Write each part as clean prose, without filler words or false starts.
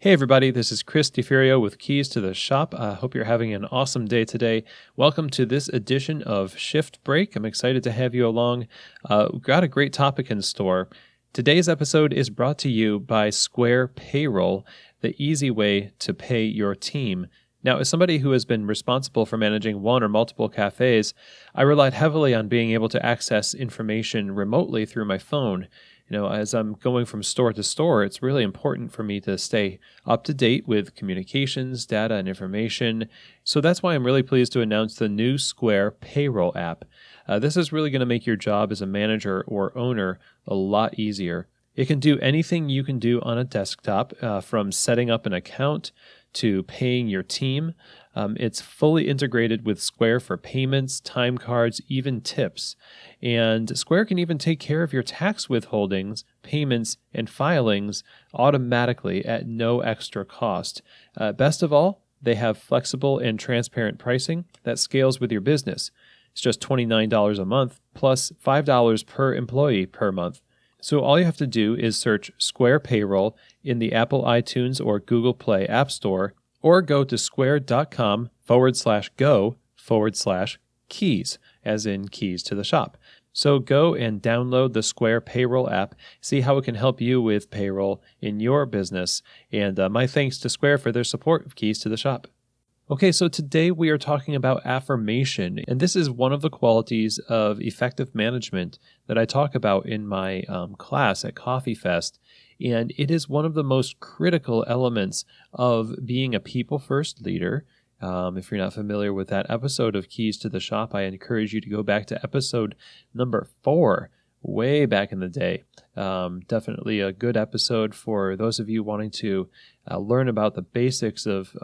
Hey everybody, this is Chris DeFerio with Keys to the Shop. I hope you're having an awesome day today. Welcome to this edition of Shift Break. I'm excited to have you along. We've got a great topic in store. Today's episode is brought to you by Square Payroll, the easy way to pay your team. Now, as somebody who has been responsible for managing one or multiple cafes, I relied heavily on being able to access information remotely through my phone. As I'm going from store to store, it's really important for me to stay up to date with communications, data, and information. So that's why I'm really pleased to announce the new Square Payroll app. This is really going to make your job as a manager or owner a lot easier. It can do anything you can do on a desktop, from setting up an account to paying your team. It's fully integrated with Square for payments, time cards, even tips. And Square can even take care of your tax withholdings, payments, and filings automatically at no extra cost. Best of all, they have flexible and transparent pricing that scales with your business. It's just $29 a month plus $5 per employee per month. So all you have to do is search Square Payroll in the Apple iTunes or Google Play App Store, or go to square.com/go/keys, as in keys to the shop. So go and download the Square Payroll app, see how it can help you with payroll in your business, and my thanks to Square for their support of Keys to the Shop. Okay, so today we are talking about affirmation, and this is one of the qualities of effective management that I talk about in my class at Coffee Fest, and it is one of the most critical elements of being a people-first leader. If you're not familiar with that episode of Keys to the Shop, I encourage you to go back to episode number 4, way back in the day. Definitely a good episode for those of you wanting to learn about the basics of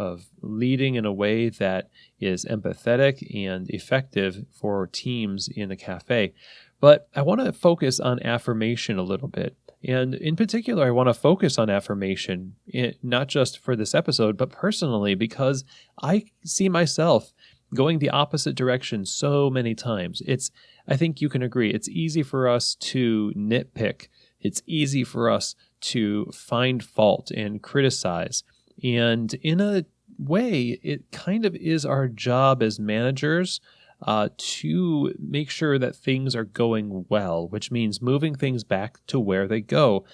leading in a way that is empathetic and effective for teams in a cafe. But I want to focus on affirmation a little bit. And in particular, I want to focus on affirmation, not just for this episode, but personally, because I see myself going the opposite direction so many times. I think you can agree, it's easy for us to nitpick. It's easy for us to find fault and criticize. And in a way, it kind of is our job as managers to make sure that things are going well, which means moving things back to where they go.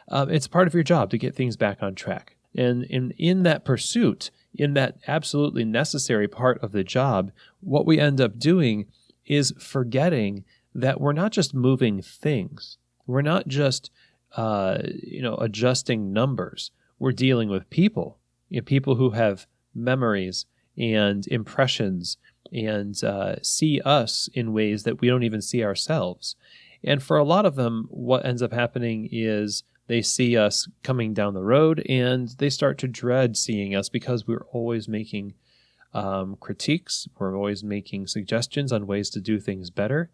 It's part of your job to get things back on track. And in that pursuit, in that absolutely necessary part of the job, what we end up doing is forgetting that we're not just moving things. We're not just adjusting numbers. We're dealing with people, people who have memories and impressions and see us in ways that we don't even see ourselves. And for a lot of them, what ends up happening is they see us coming down the road and they start to dread seeing us because we're always making critiques. We're always making suggestions on ways to do things better,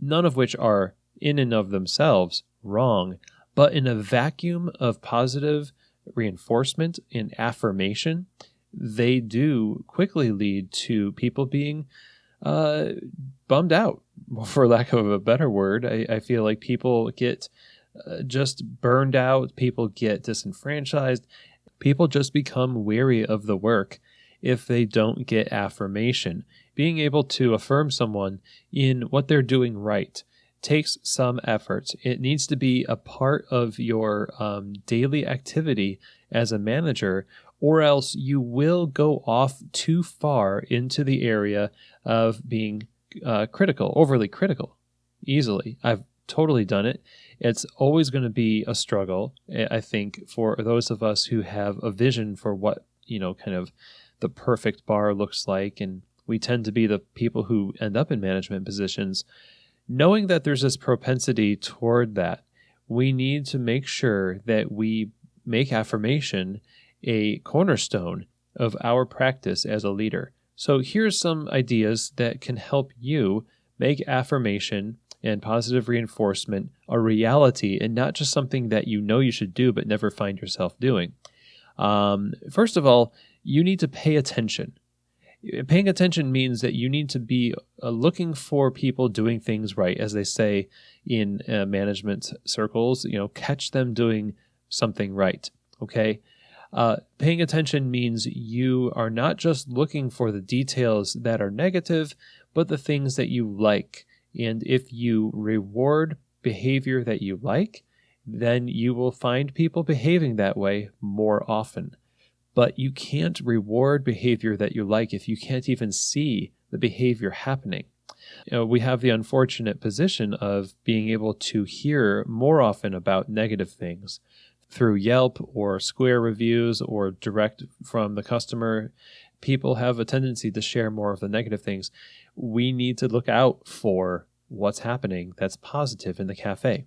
none of which are in and of themselves wrong. But in a vacuum of positive reinforcement and affirmation, they do quickly lead to people being bummed out, for lack of a better word. I feel like people get just burned out. People get disenfranchised. People just become weary of the work if they don't get affirmation. Being able to affirm someone in what they're doing right takes some effort. It needs to be a part of your daily activity as a manager, or else you will go off too far into the area of being critical, overly critical, easily. I've totally done it. It's always going to be a struggle, I think, for those of us who have a vision for what, kind of the perfect bar looks like, and we tend to be the people who end up in management positions. Knowing that there's this propensity toward that, we need to make sure that we make affirmation a cornerstone of our practice as a leader. So here's some ideas that can help you make affirmation and positive reinforcement a reality and not just something that you know you should do but never find yourself doing. First of all, you need to pay attention. Paying attention means that you need to be looking for people doing things right, as they say in management circles, catch them doing something right, okay? Paying attention means you are not just looking for the details that are negative, but the things that you like. And if you reward behavior that you like, then you will find people behaving that way more often. But you can't reward behavior that you like if you can't even see the behavior happening. We have the unfortunate position of being able to hear more often about negative things through Yelp or Square reviews or direct from the customer. People have a tendency to share more of the negative things. We need to look out for what's happening that's positive in the cafe.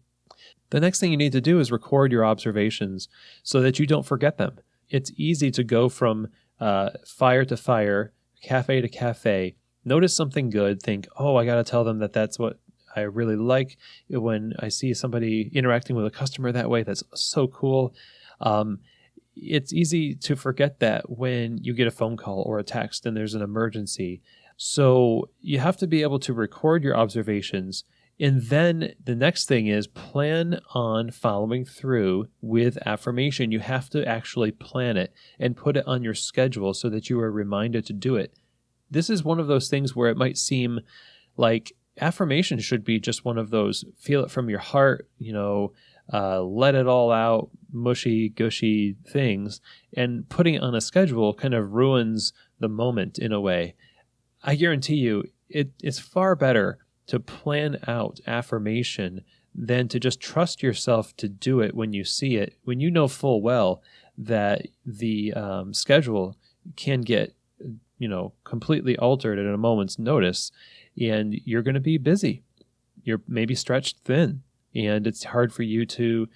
The next thing you need to do is record your observations so that you don't forget them. It's easy to go from fire to fire, cafe to cafe, notice something good, think, oh, I got to tell them that that's what I really like. When I see somebody interacting with a customer that way, that's so cool. It's easy to forget that when you get a phone call or a text and there's an emergency. So you have to be able to record your observations. And then the next thing is plan on following through with affirmation. You have to actually plan it and put it on your schedule so that you are reminded to do it. This is one of those things where it might seem like affirmation should be just one of those feel it from your heart, let it all out, mushy, gushy things. And putting it on a schedule kind of ruins the moment in a way. I guarantee you it's far better to plan out affirmation than to just trust yourself to do it when you see it, when you know full well that the schedule can get completely altered at a moment's notice, and you're going to be busy. You're maybe stretched thin, and it's hard for you to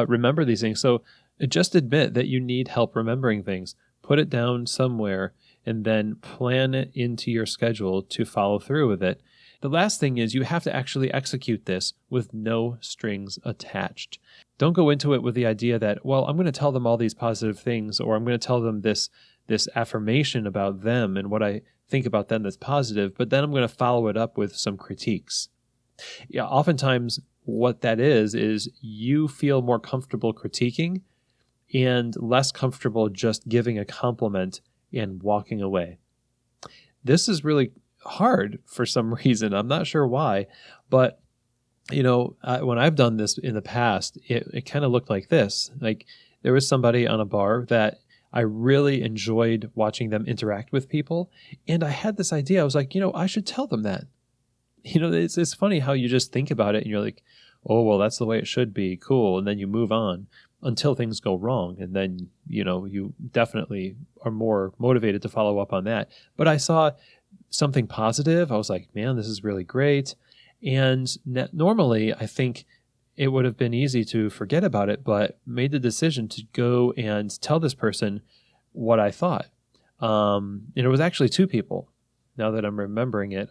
remember these things. So just admit that you need help remembering things. Put it down somewhere, and then plan it into your schedule to follow through with it. The last thing is you have to actually execute this with no strings attached. Don't go into it with the idea that, well, I'm going to tell them all these positive things, or I'm going to tell them this affirmation about them and what I think about them that's positive, but then I'm going to follow it up with some critiques. Yeah, oftentimes what that is you feel more comfortable critiquing and less comfortable just giving a compliment and walking away. This is really hard for some reason. I'm not sure why, but when I've done this in the past, it kind of looked like this. Like there was somebody on a bar that I really enjoyed watching them interact with people. And I had this idea. I was like, I should tell them that. It's funny how you just think about it and you're like, oh, well, that's the way it should be. Cool. And then you move on until things go wrong. And then, you definitely are more motivated to follow up on that. But I saw something positive. I was like, man, this is really great. And normally I think it would have been easy to forget about it, but made the decision to go and tell this person what I thought. And it was actually two people, now that I'm remembering it.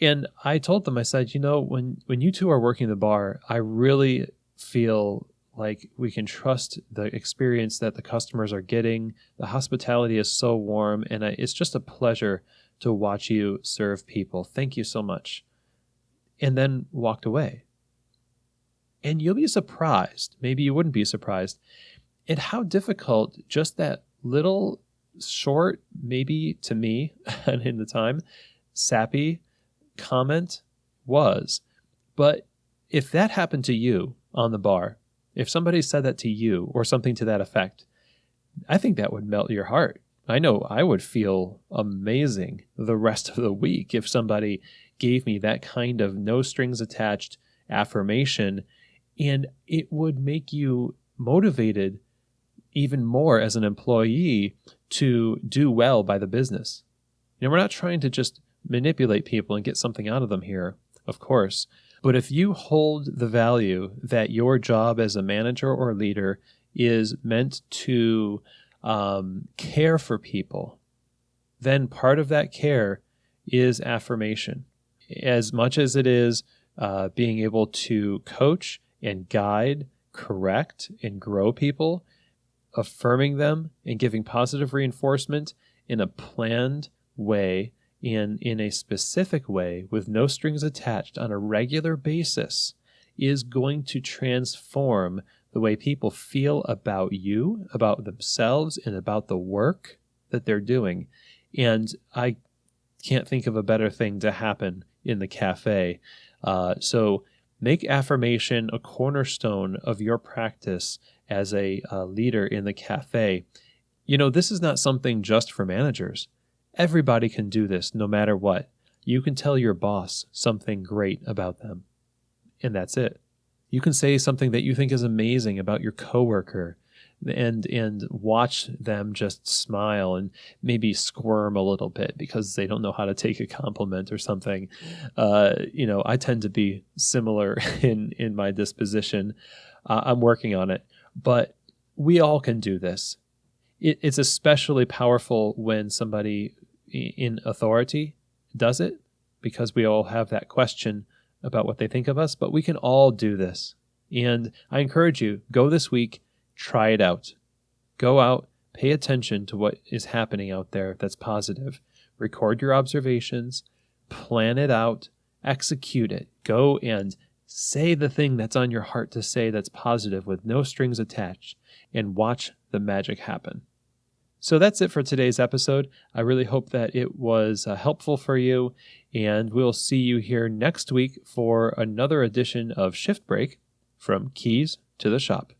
And I told them, I said, when you two are working the bar, I really feel like we can trust the experience that the customers are getting. The hospitality is so warm, and it's just a pleasure to watch you serve people. Thank you so much. And then walked away. And you'll be surprised, maybe you wouldn't be surprised, at how difficult just that little short, maybe to me, and in the time, sappy comment was. But if that happened to you on the bar, if somebody said that to you or something to that effect, I think that would melt your heart. I know I would feel amazing the rest of the week if somebody gave me that kind of no strings attached affirmation, and it would make you motivated even more as an employee to do well by the business. We're not trying to just manipulate people and get something out of them here, of course. But if you hold the value that your job as a manager or leader is meant to care for people, then part of that care is affirmation. As much as it is being able to coach and guide, correct, and grow people, affirming them and giving positive reinforcement in a planned way, in a specific way, with no strings attached on a regular basis, is going to transform the way people feel about you, about themselves, and about the work that they're doing. And I can't think of a better thing to happen in the cafe. So make affirmation a cornerstone of your practice as a leader in the cafe. This is not something just for managers. Everybody can do this no matter what. You can tell your boss something great about them, and that's it. You can say something that you think is amazing about your coworker and watch them just smile and maybe squirm a little bit because they don't know how to take a compliment or something. I tend to be similar in my disposition. I'm working on it, but we all can do this. It's especially powerful when somebody in authority does it, because we all have that question about what they think of us, but we can all do this. And I encourage you, go this week, try it out. Go out, pay attention to what is happening out there that's positive. Record your observations, plan it out, execute it. Go and say the thing that's on your heart to say that's positive with no strings attached, and watch the magic happen. So that's it for today's episode. I really hope that it was helpful for you, and we'll see you here next week for another edition of Shift Break, from Keys to the Shop.